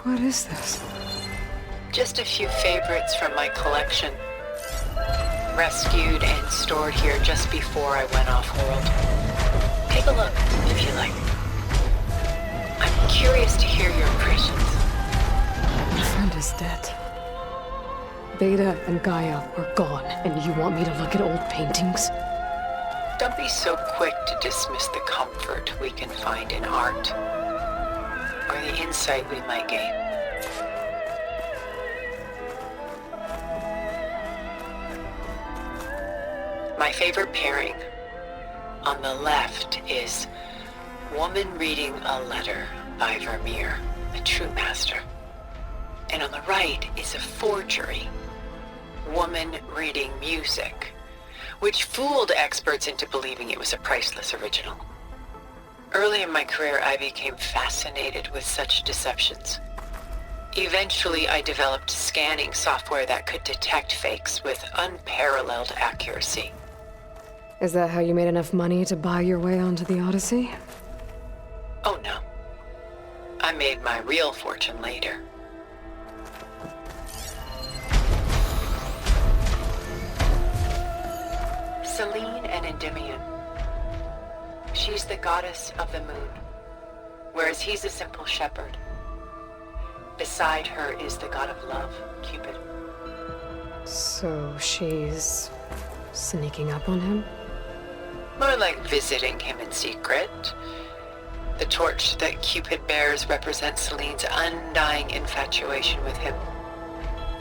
What is this? Just a few favorites from my collection. Rescued and stored here just before I went off-world. Take a look, if you like. I'm curious to hear your impressions. My friend is dead. Beta and Gaia are gone, and you want me to look at old paintings? Don't be so quick to dismiss the comfort we can find in art, or the insight we might gain. My favorite pairing on the left is Woman Reading a Letter by Vermeer, a true master. And on the right is a forgery, Woman Reading Music, which fooled experts into believing it was a priceless original. Early in my career, I became fascinated with such deceptions. Eventually, I developed scanning software that could detect fakes with unparalleled accuracy. Is that how you made enough money to buy your way onto the Odyssey? Oh no. I made my real fortune later. Selene and Endymion. She's the goddess of the moon, whereas he's a simple shepherd. Beside her is the god of love, Cupid. So she's sneaking up on him? More like visiting him in secret. The torch that Cupid bears represents Selene's undying infatuation with him.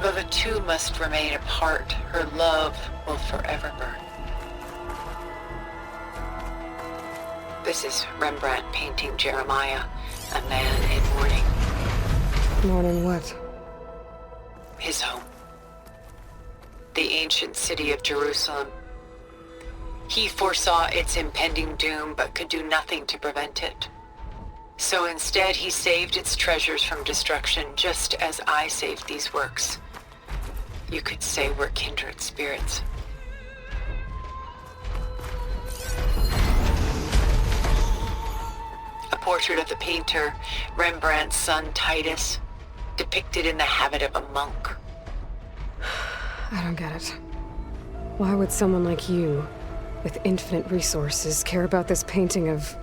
Though the two must remain apart, her love will forever burn. This is Rembrandt painting Jeremiah, a man in mourning. Mourning what? His home. The ancient city of Jerusalem. He foresaw its impending doom, but could do nothing to prevent it. So instead, he saved its treasures from destruction, just as I saved these works. You could say we're kindred spirits. A portrait of the painter, Rembrandt's son Titus, depicted in the habit of a monk. I don't get it. Why would someone like you, with infinite resources, care about this painting of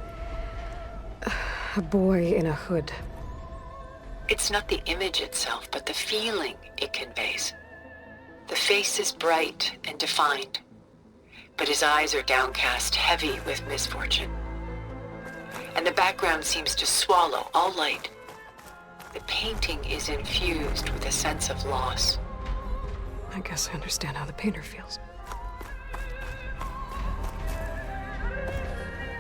a boy in a hood? It's not the image itself, but the feeling it conveys. The face is bright and defined, but his eyes are downcast, heavy with misfortune. And the background seems to swallow all light. The painting is infused with a sense of loss. I guess I understand how the painter feels.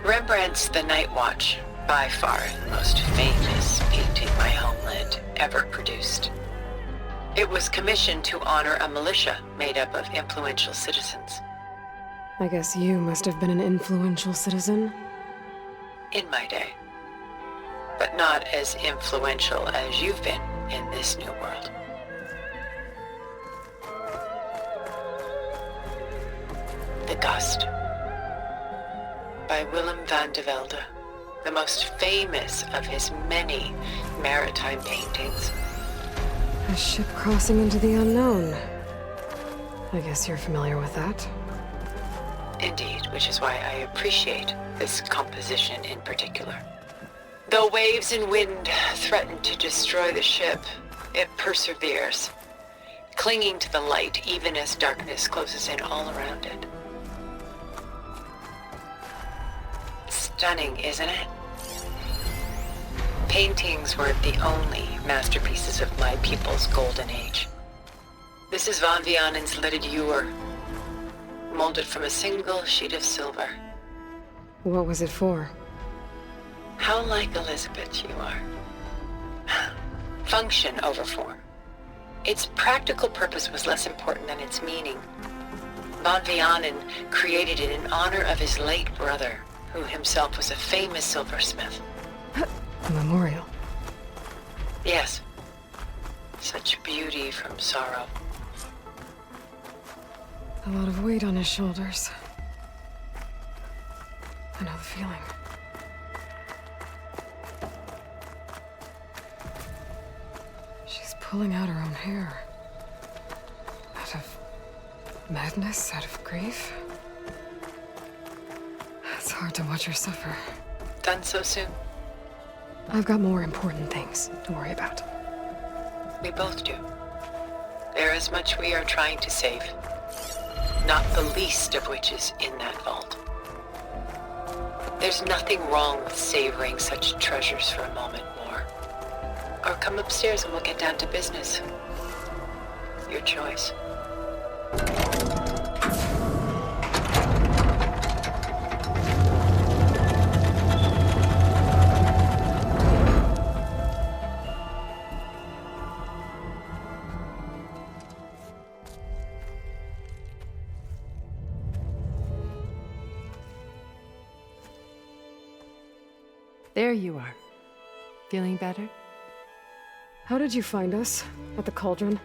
Rembrandt's The Night Watch, by far the most famous painting my homeland ever produced. It was commissioned to honor a militia made up of influential citizens. I guess you must have been an influential citizen? In my day. But not as influential as you've been in this new world. The Gust, by Willem van de Velde, the most famous of his many maritime paintings. A ship crossing into the unknown. I guess you're familiar with that. Indeed, which is why I appreciate this composition in particular. Though waves and wind threaten to destroy the ship, it perseveres, clinging to the light even as darkness closes in all around it. Stunning, isn't it? Paintings weren't the only masterpieces of my people's golden age. This is Van Vianen's Lidded Ewer, molded from a single sheet of silver. What was it for? How like Elizabeth you are. Function over form. Its practical purpose was less important than its meaning. Van Vianen created it in honor of his late brother, who himself was a famous silversmith. A memorial. Yes. Such beauty from sorrow. A lot of weight on his shoulders. I know the feeling. pulling out her own hair. Out of madness, out of grief. It's hard to watch her suffer. Done so soon? I've got more important things to worry about. We both do. There is much we are trying to save. Not the least of which is in that vault. There's nothing wrong with savoring such treasures for a moment more. Or come upstairs and we'll get down to business. Your choice. There you are. Feeling better? How did you find us? At the cauldron?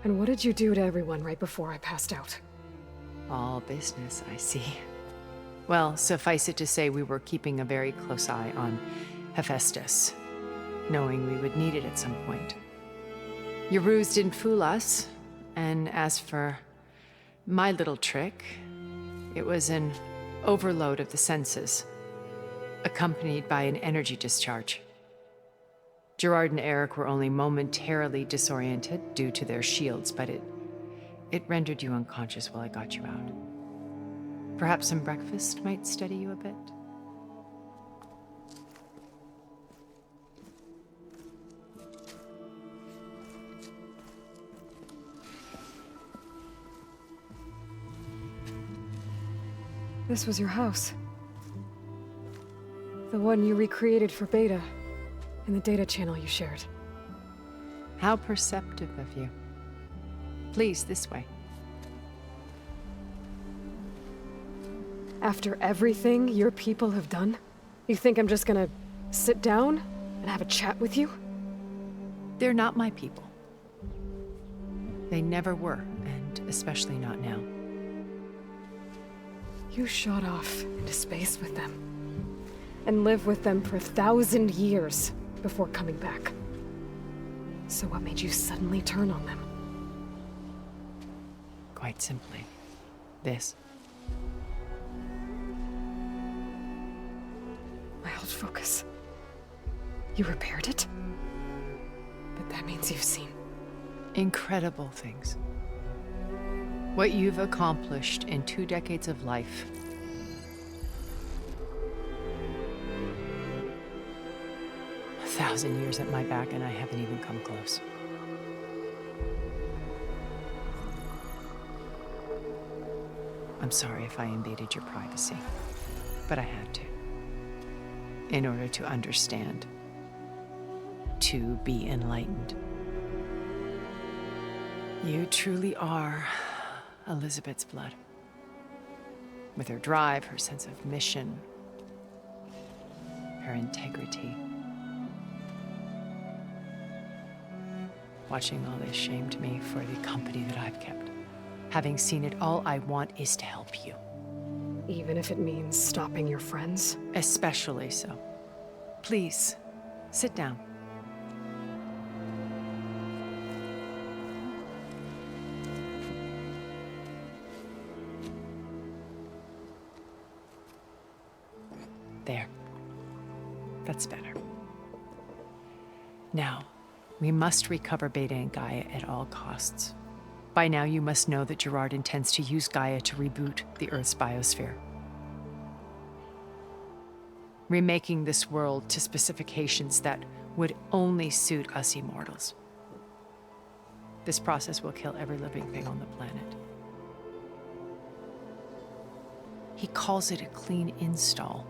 And what did you do to everyone right before I passed out? All business, I see. Well, suffice it to say we were keeping a very close eye on Hephaestus, knowing we would need it at some point. Your ruse didn't fool us, and as for my little trick, it was an overload of the senses, accompanied by an energy discharge. Gerard and Eric were only momentarily disoriented due to their shields, but it rendered you unconscious while I got you out. Perhaps some breakfast might steady you a bit? This was your house. The one you recreated for Beta, in the data channel you shared. How perceptive of you. Please, this way. After everything your people have done, you think I'm just gonna sit down and have a chat with you? They're not my people. They never were, and especially not now. You shot off into space with them, and lived with them for 1,000 years before coming back. So what made you suddenly turn on them? Quite simply, this. My old focus. You repaired it? But that means you've seen. Incredible things. What you've accomplished in 2 decades of life. A 1,000 years at my back and I haven't even come close. I'm sorry if I invaded your privacy, but I had to. In order to understand. To be enlightened. You truly are Elizabeth's blood. With her drive, her sense of mission, her integrity. Watching all this shamed me for the company that I've kept. Having seen it, all I want is to help you. Even if it means stopping your friends? Especially so. Please, sit down. There. That's better. Now, we must recover Beta and Gaia at all costs. By now, you must know that Gerard intends to use Gaia to reboot the Earth's biosphere. Remaking this world to specifications that would only suit us immortals. This process will kill every living thing on the planet. He calls it a clean install.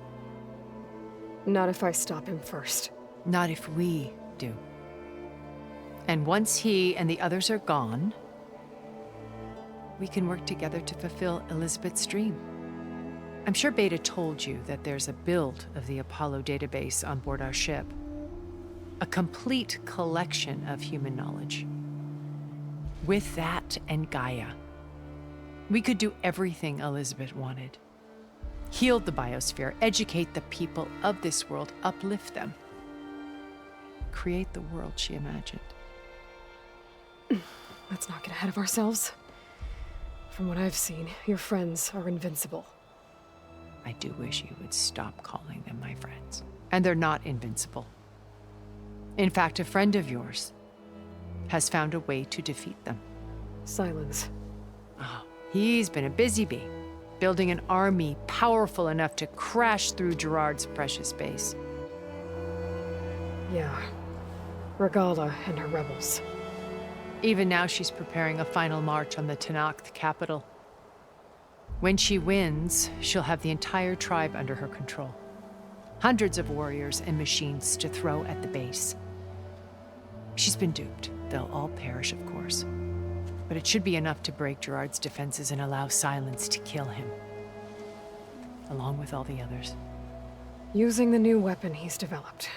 Not if I stop him first. Not if we do. And once he and the others are gone, we can work together to fulfill Elizabeth's dream. I'm sure Beta told you that there's a build of the Apollo database on board our ship. A complete collection of human knowledge. With that and Gaia, we could do everything Elizabeth wanted. Heal the biosphere, educate the people of this world, uplift them. create the world she imagined. Let's not get ahead of ourselves. From what I've seen, your friends are invincible. I do wish you would stop calling them my friends. And they're not invincible. In fact, a friend of yours has found a way to defeat them. Silence. Oh, he's been a busy bee, building an army powerful enough to crash through Gerard's precious base. Yeah. Regala and her rebels. Even now, she's preparing a final march on the Tenakth capital. When she wins, she'll have the entire tribe under her control. Hundreds of warriors and machines to throw at the base. She's been duped. They'll all perish, of course. But it should be enough to break Gerard's defenses and allow Silence to kill him. Along with all the others. Using the new weapon he's developed.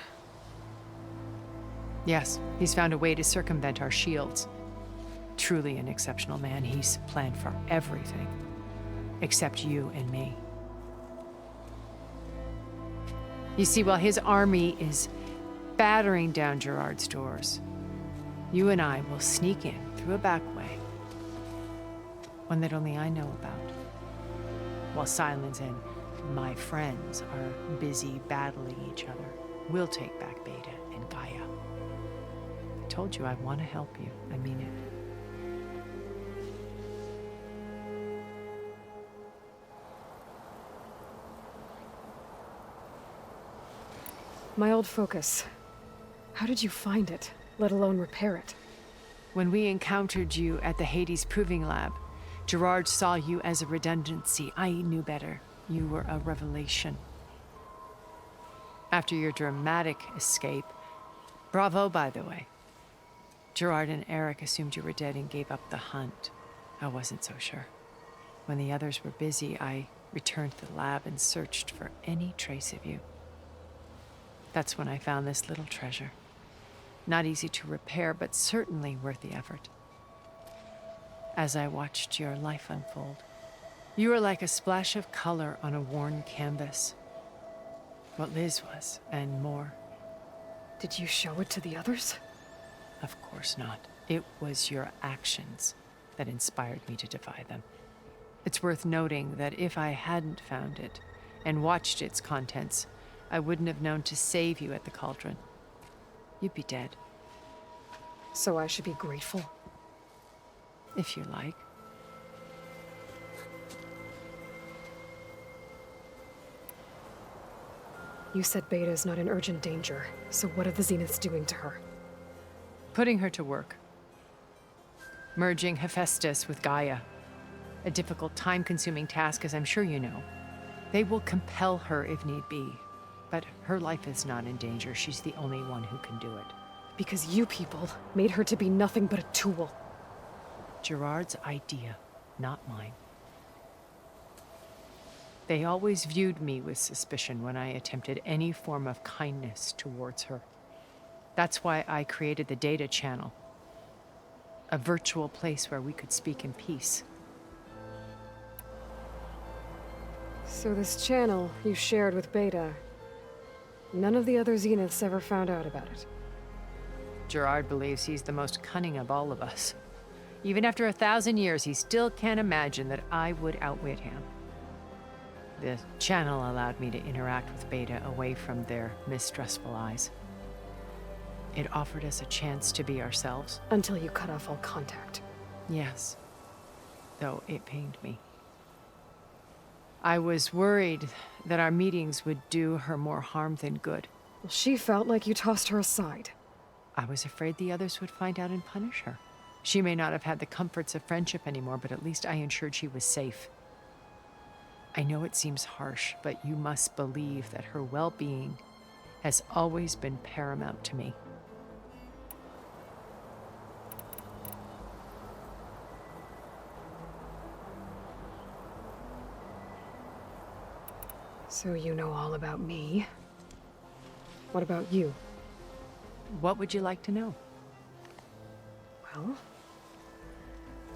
Yes, he's found a way to circumvent our shields. Truly an exceptional man. He's planned for everything. Except you and me. You see, while his army is battering down Gerard's doors, you and I will sneak in through a back way. One that only I know about. While Silence and my friends are busy battling each other, we'll take back Beta and Gaia. I told you I want to help you. I mean it. My old focus. How did you find it, let alone repair it? When we encountered you at the Hades Proving Lab, Gerard saw you as a redundancy. I knew better. You were a revelation. After your dramatic escape, bravo, by the way. Gerard and Eric assumed you were dead and gave up the hunt. I wasn't so sure. When the others were busy, I returned to the lab and searched for any trace of you. That's when I found this little treasure. Not easy to repair, but certainly worth the effort. As I watched your life unfold, you were like a splash of color on a worn canvas. What Liz was, and more. Did you show it to the others? Of course not. It was your actions that inspired me to defy them. It's worth noting that if I hadn't found it and watched its contents, I wouldn't have known to save you at the cauldron. You'd be dead. So I should be grateful? If you like. You said Beta is not in urgent danger, so what are the Zeniths doing to her? Putting her to work. Merging Hephaestus with Gaia. A difficult, time-consuming task, as I'm sure you know. They will compel her if need be. But her life is not in danger. She's the only one who can do it. Because you people made her to be nothing but a tool. Gerard's idea, not mine. They always viewed me with suspicion when I attempted any form of kindness towards her. That's why I created the data channel. A virtual place where we could speak in peace. So this channel you shared with Beta, none of the other Zeniths ever found out about it. Gerard believes he's the most cunning of all of us. Even after 1,000 years, he still can't imagine that I would outwit him. The channel allowed me to interact with Beta away from their mistrustful eyes. It offered us a chance to be ourselves. Until you cut off all contact. Yes, though it pained me. I was worried that our meetings would do her more harm than good. Well, she felt like you tossed her aside. I was afraid the others would find out and punish her. She may not have had the comforts of friendship anymore, but at least I ensured she was safe. I know it seems harsh, but you must believe that her well-being has always been paramount to me. So you know all about me. What about you? What would you like to know? Well,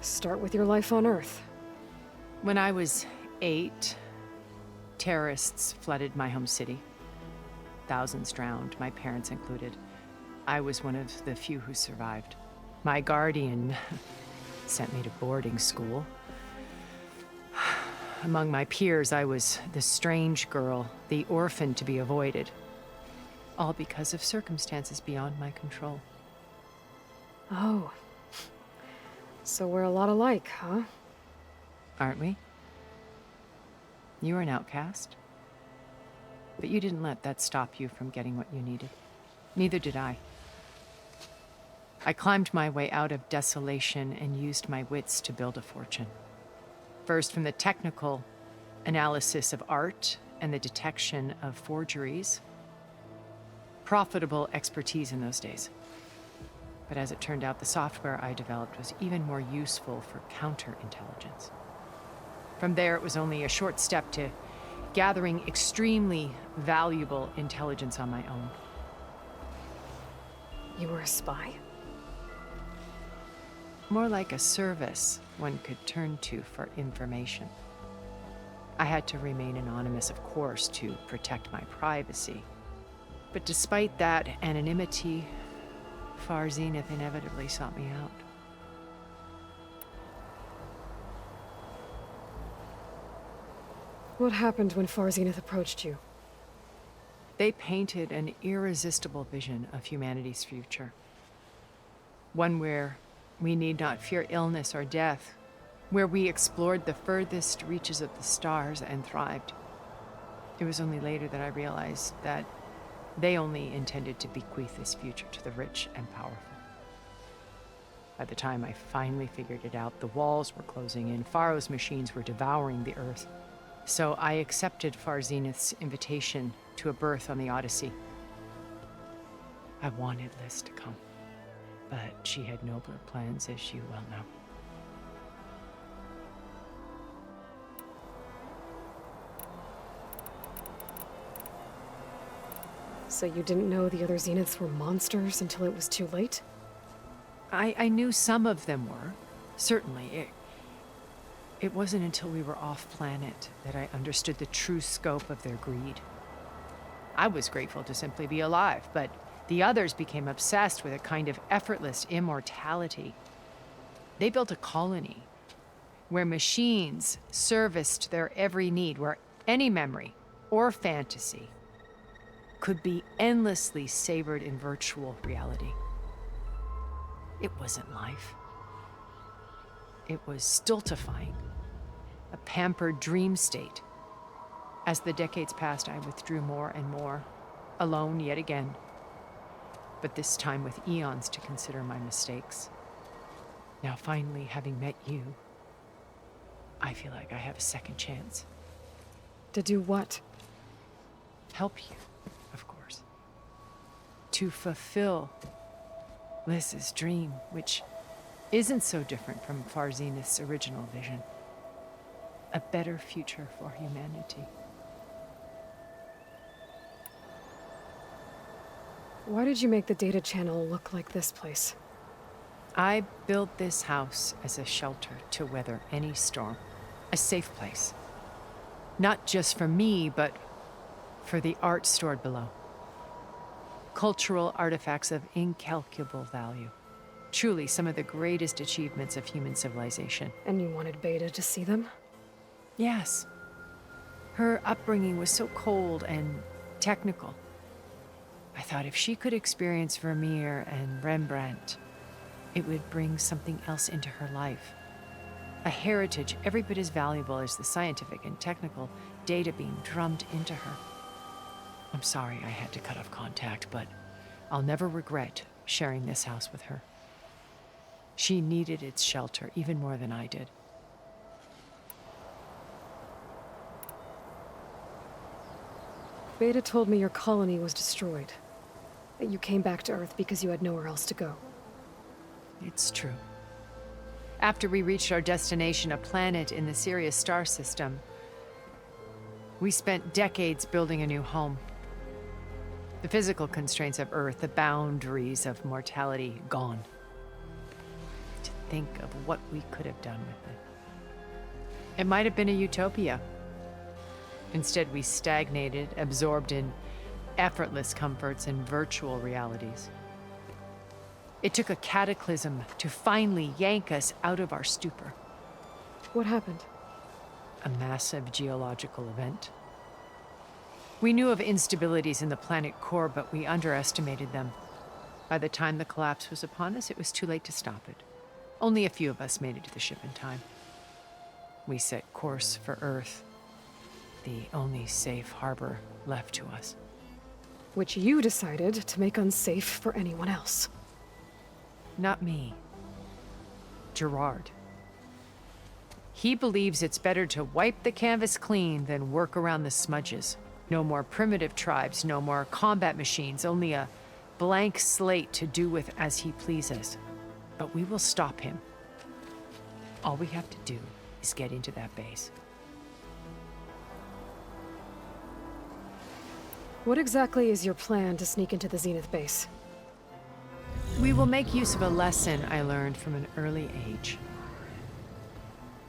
start with your life on Earth. When I was 8, terrorists flooded my home city. Thousands drowned, my parents included. I was one of the few who survived. My guardian sent me to boarding school. Among my peers, I was the strange girl, the orphan to be avoided. All because of circumstances beyond my control. Oh. So we're a lot alike, huh? Aren't we? You were an outcast. But you didn't let that stop you from getting what you needed. Neither did I. I climbed my way out of desolation and used my wits to build a fortune. First, from the technical analysis of art and the detection of forgeries. Profitable expertise in those days. But as it turned out, the software I developed was even more useful for counterintelligence. From there, it was only a short step to gathering extremely valuable intelligence on my own. You were a spy? More like a service one could turn to for information. I had to remain anonymous, of course, to protect my privacy. But despite that anonymity, Far Zenith inevitably sought me out. What happened when Far Zenith approached you? They painted an irresistible vision of humanity's future. One where we need not fear illness or death, where we explored the furthest reaches of the stars and thrived. It was only later that I realized that they only intended to bequeath this future to the rich and powerful. By the time I finally figured it out, the walls were closing in, Pharaoh's machines were devouring the earth. So I accepted Far Zenith's invitation to a berth on the Odyssey. I wanted Liz to come, but she had nobler plans, as you well know. So you didn't know the other Zeniths were monsters until it was too late? I knew some of them were, certainly. It wasn't until we were off-planet that I understood the true scope of their greed. I was grateful to simply be alive, but the others became obsessed with a kind of effortless immortality. They built a colony where machines serviced their every need, where any memory or fantasy could be endlessly savored in virtual reality. It wasn't life. It was stultifying, a pampered dream state. As the decades passed, I withdrew more and more, alone yet again, but this time with eons to consider my mistakes. Now finally, having met you, I feel like I have a second chance. To do what? Help you, of course. To fulfill Liz's dream, which isn't so different from Far Zenith's original vision. A better future for humanity. Why did you make the data channel look like this place? I built this house as a shelter to weather any storm. A safe place. Not just for me, but for the art stored below. Cultural artifacts of incalculable value. Truly some of the greatest achievements of human civilization. And you wanted Beta to see them? Yes. Her upbringing was so cold and technical. I thought if she could experience Vermeer and Rembrandt, it would bring something else into her life. A heritage every bit as valuable as the scientific and technical data being drummed into her. I'm sorry I had to cut off contact, but I'll never regret sharing this house with her. She needed its shelter even more than I did. Beta told me your colony was destroyed. That you came back to Earth because you had nowhere else to go. It's true. After we reached our destination, a planet in the Sirius star system, we spent decades building a new home. The physical constraints of Earth, the boundaries of mortality, gone. To think of what we could have done with it. It might have been a utopia. Instead, we stagnated, absorbed in effortless comforts and virtual realities. It took a cataclysm to finally yank us out of our stupor. What happened? A massive geological event. We knew of instabilities in the planet core, but we underestimated them. By the time the collapse was upon us, it was too late to stop it. Only a few of us made it to the ship in time. We set course for Earth, the only safe harbor left to us. Which you decided to make unsafe for anyone else. Not me. Gerard. He believes it's better to wipe the canvas clean than work around the smudges. No more primitive tribes, no more combat machines, only a blank slate to do with as he pleases. But we will stop him. All we have to do is get into that base. What exactly is your plan to sneak into the Zenith base? We will make use of a lesson I learned from an early age.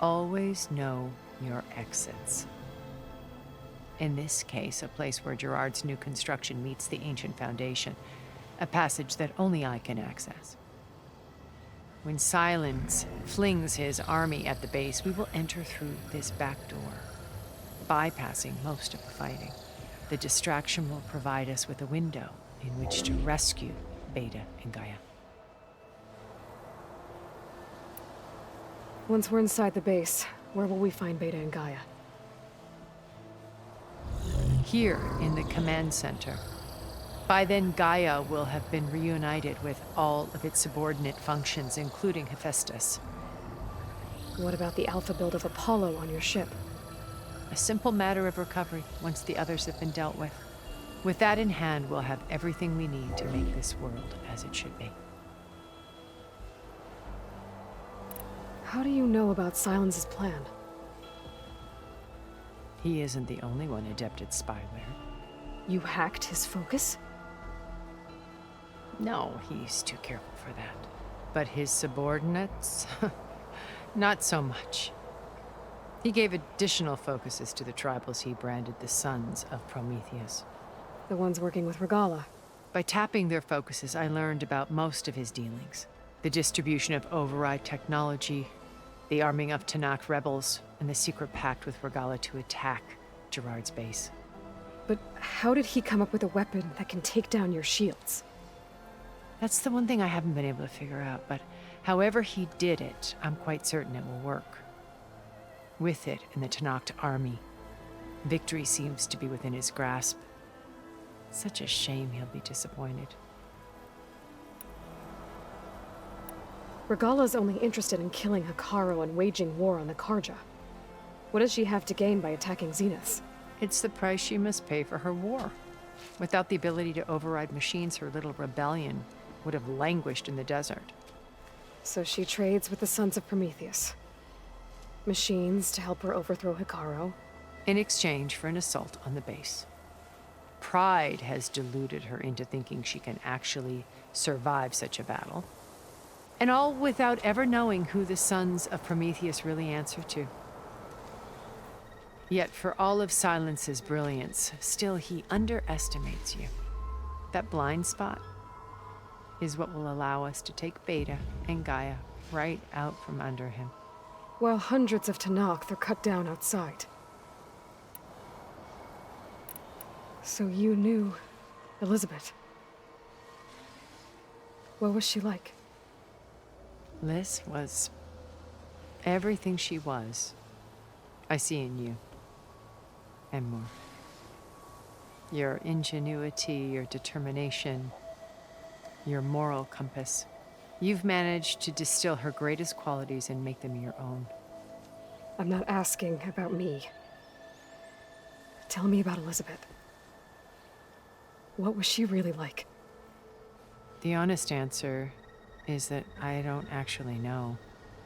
Always know your exits. In this case, a place where Gerard's new construction meets the ancient foundation, a passage that only I can access. When Silence flings his army at the base, we will enter through this back door, bypassing most of the fighting. The distraction will provide us with a window in which to rescue Beta and Gaia. Once we're inside the base, where will we find Beta and Gaia? Here in the command center. By then, Gaia will have been reunited with all of its subordinate functions, including Hephaestus. What about the alpha build of Apollo on your ship? A simple matter of recovery once the others have been dealt with. With that in hand, we'll have everything we need to make this world as it should be. How do you know about Silence's plan? He isn't the only one adept at spyware. You hacked his focus? No, he's too careful for that. But his subordinates? Not so much. He gave additional focuses to the tribals he branded the Sons of Prometheus. The ones working with Regala. By tapping their focuses, I learned about most of his dealings. The distribution of override technology, the arming of Tanakh rebels, and the secret pact with Regala to attack Gerard's base. But how did he come up with a weapon that can take down your shields? That's the one thing I haven't been able to figure out, but however he did it, I'm quite certain it will work. With it in the Tanakh army, victory seems to be within his grasp. Such a shame he'll be disappointed. Regala's only interested in killing Hekarro and waging war on the Karja. What does she have to gain by attacking Zeniths? It's the price she must pay for her war. Without the ability to override machines, her little rebellion would have languished in the desert. So she trades with the Sons of Prometheus. Machines to help her overthrow Hekarro. In exchange for an assault on the base. Pride has deluded her into thinking she can actually survive such a battle. And all without ever knowing who the Sons of Prometheus really answer to. Yet for all of Silence's brilliance, still he underestimates you. That blind spot is what will allow us to take Beta and Gaia right out from under him. While hundreds of Tanakh are cut down outside. So you knew Elizabeth. What was she like? Liz was everything she was. I see in you. And more. Your ingenuity, your determination, your moral compass. You've managed to distill her greatest qualities and make them your own. I'm not asking about me. Tell me about Elizabeth. What was she really like? The honest answer is that I don't actually know.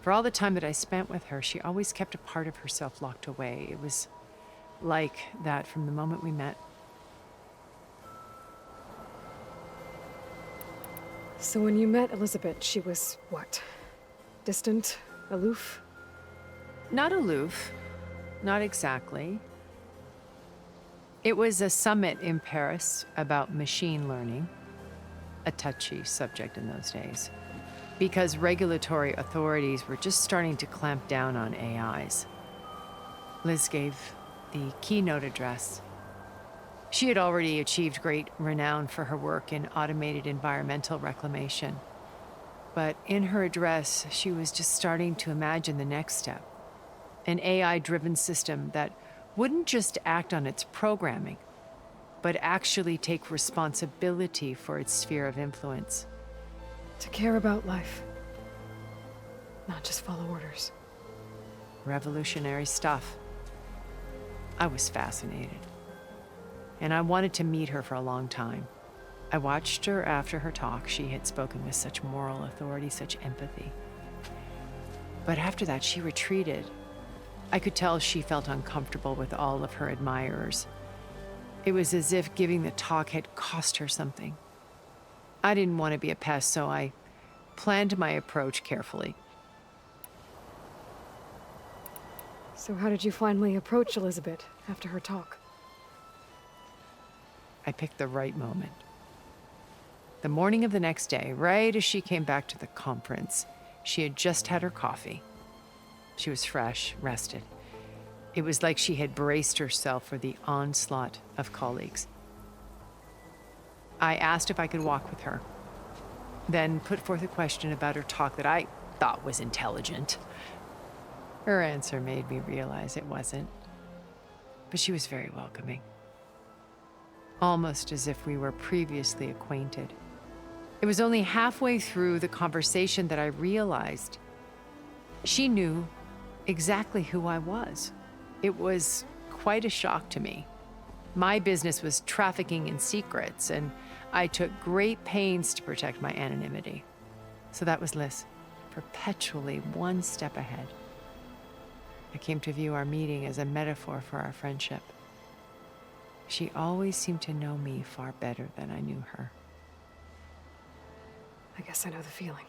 For all the time that I spent with her, she always kept a part of herself locked away. It was like that from the moment we met. So when you met Elizabeth, she was what? Distant? Aloof? Not aloof. Not exactly. It was a summit in Paris about machine learning. a touchy subject in those days, because regulatory authorities were just starting to clamp down on AIs. Liz gave the keynote address. She had already achieved great renown for her work in automated environmental reclamation. But in her address, she was just starting to imagine the next step. An AI-driven system that wouldn't just act on its programming, but actually take responsibility for its sphere of influence. To care about life, not just follow orders. Revolutionary stuff. I was fascinated, and I wanted to meet her for a long time. I watched her after her talk. She had spoken with such moral authority, such empathy. But after that, she retreated. I could tell she felt uncomfortable with all of her admirers. It was as if giving the talk had cost her something. I didn't want to be a pest, so I planned my approach carefully. So how did you finally approach Elizabeth after her talk? I picked the right moment. The morning of the next day, right as she came back to the conference, she had just had her coffee. She was fresh, rested. It was like she had braced herself for the onslaught of colleagues. I asked if I could walk with her, then put forth a question about her talk that I thought was intelligent. Her answer made me realize it wasn't, but she was very welcoming. Almost as if we were previously acquainted. It was only halfway through the conversation that I realized she knew exactly who I was. It was quite a shock to me. My business was trafficking in secrets, and I took great pains to protect my anonymity. So that was Liz, perpetually one step ahead. I came to view our meeting as a metaphor for our friendship. She always seemed to know me far better than I knew her. I guess I know the feeling.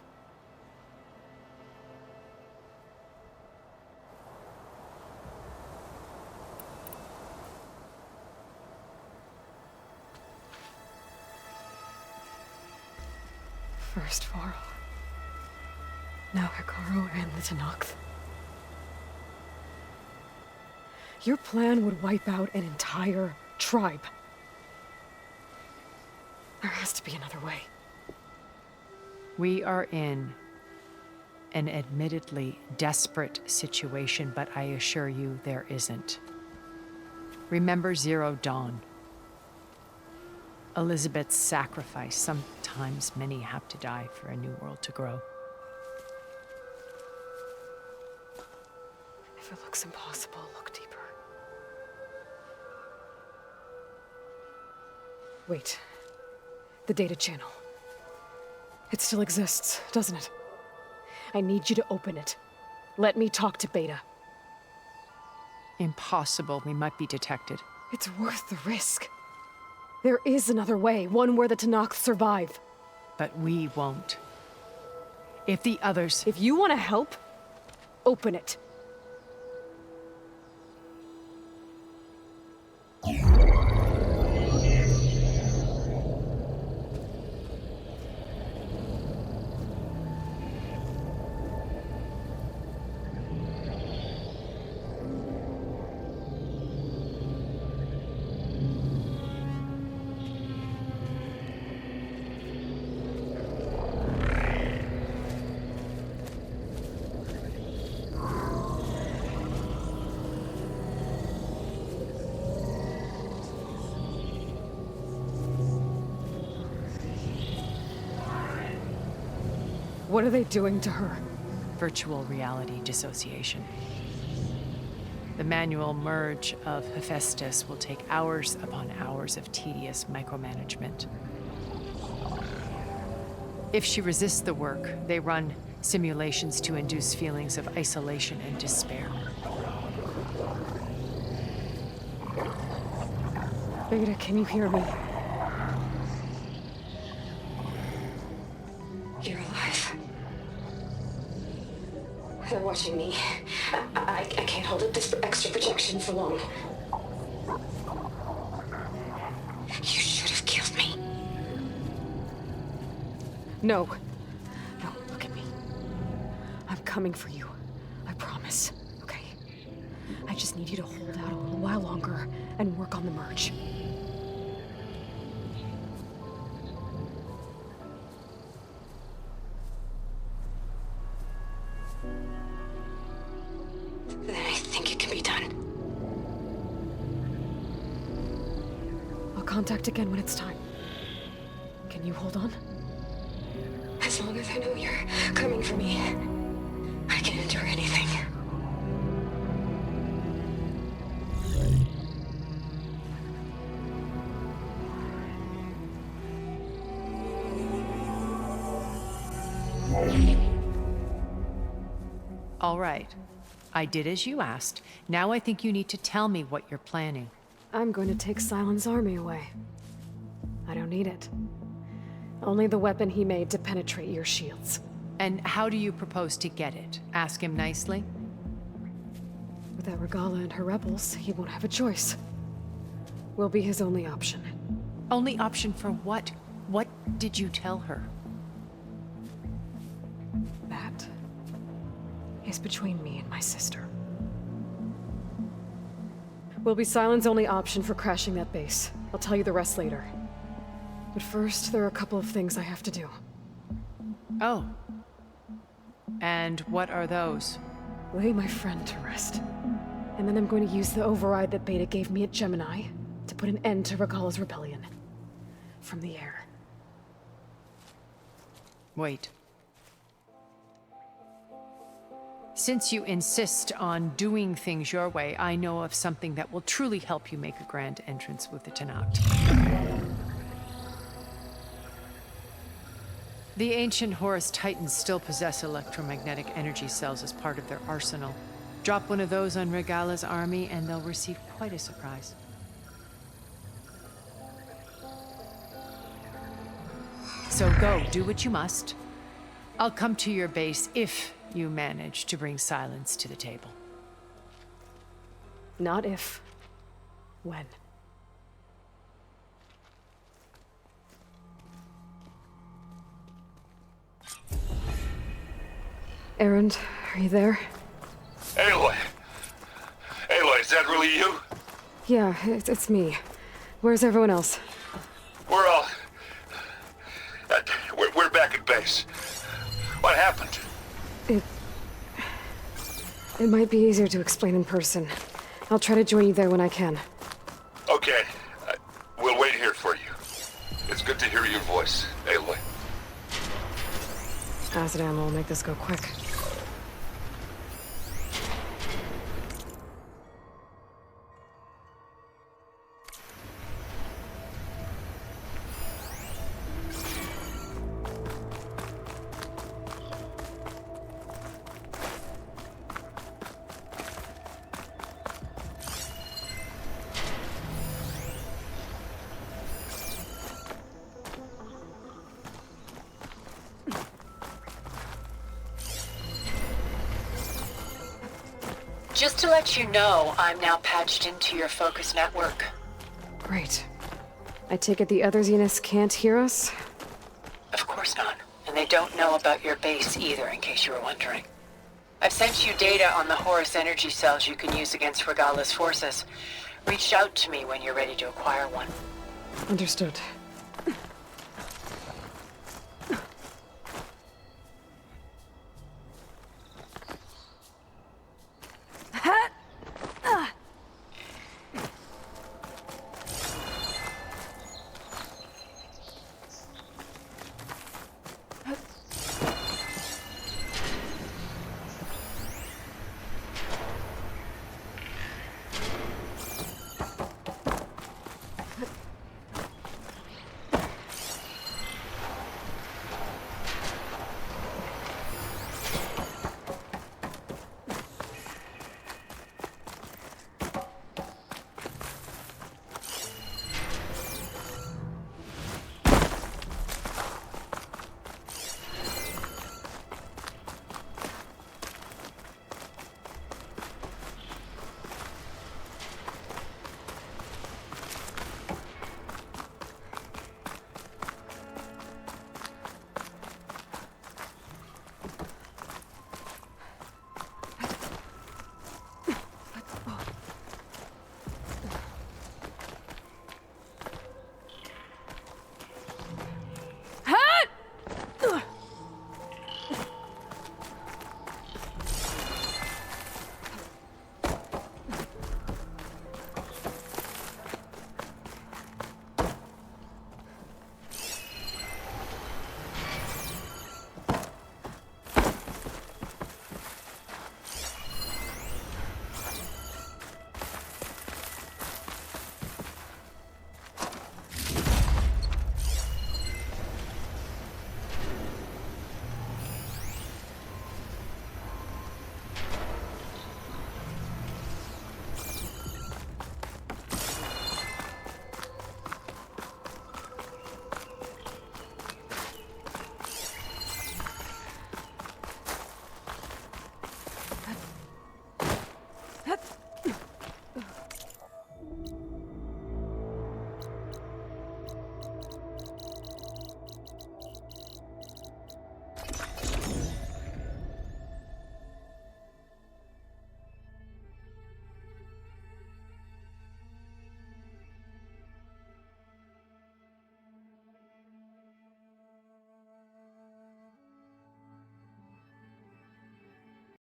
First Varl. Now Hikaru and the Tenakth. Your plan would wipe out an entire tribe. There has to be another way. We are in an admittedly desperate situation, but I assure you there isn't. Remember Zero Dawn. Elizabeth's sacrifice. Sometimes many have to die for a new world to grow. If it looks impossible, look deeper. Wait. The data channel. It still exists, doesn't it? I need you to open it. Let me talk to Beta. Impossible. We might be detected. It's worth the risk. There is another way, one where the Tenakth survive. But we won't. If the others... If you want to help, open it. What are they doing to her? Virtual reality dissociation. The manual merge of Hephaestus will take hours upon hours of tedious micromanagement. If she resists the work, they run simulations to induce feelings of isolation and despair. Beta, can you hear me? You're alive. They're watching me. I can't hold up this extra projection for long. You should have killed me. No. No, look at me. I'm coming for you. I promise. Okay? I just need you to hold out a little while longer and work on the merge. Then I think it can be done. I'll contact again when it's time. Can you hold on? As long as I know you're coming for me, I can endure anything. All right. I did as you asked. Now I think you need to tell me what you're planning. I'm going to take Silent's army away. I don't need it. Only the weapon he made to penetrate your shields. And how do you propose to get it? Ask him nicely? Without Regala and her rebels, he won't have a choice. We'll be his only option. Only option for what? What did you tell her? That is between me and my sister. Will be Silent's only option for crashing that base. I'll tell you the rest later. But first, there are a couple of things I have to do. Oh. And what are those? Lay my friend to rest. And then I'm going to use the override that Beta gave me at Gemini to put an end to Regala's rebellion. From the air. Wait. Since you insist on doing things your way, I know of something that will truly help you make a grand entrance with the Tenakth. The ancient Horus Titans still possess electromagnetic energy cells as part of their arsenal. Drop one of those on Regala's army and they'll receive quite a surprise. So go, do what you must. I'll come to your base if you manage to bring silence to the table. Not if. When. Erend, are you there? Aloy! Aloy, is that really you? Yeah, it's me. Where's everyone else? We're all... we're back at base. What happened? It might be easier to explain in person. I'll try to join you there when I can. Okay. We'll wait here for you. It's good to hear your voice, Aloy. Acid ammo will make this go quick. Just to let you know, I'm now patched into your focus network. Great. I take it the other Zeniths can't hear us? Of course not. And they don't know about your base either, in case you were wondering. I've sent you data on the Horus energy cells you can use against Regala's forces. Reach out to me when you're ready to acquire one. Understood.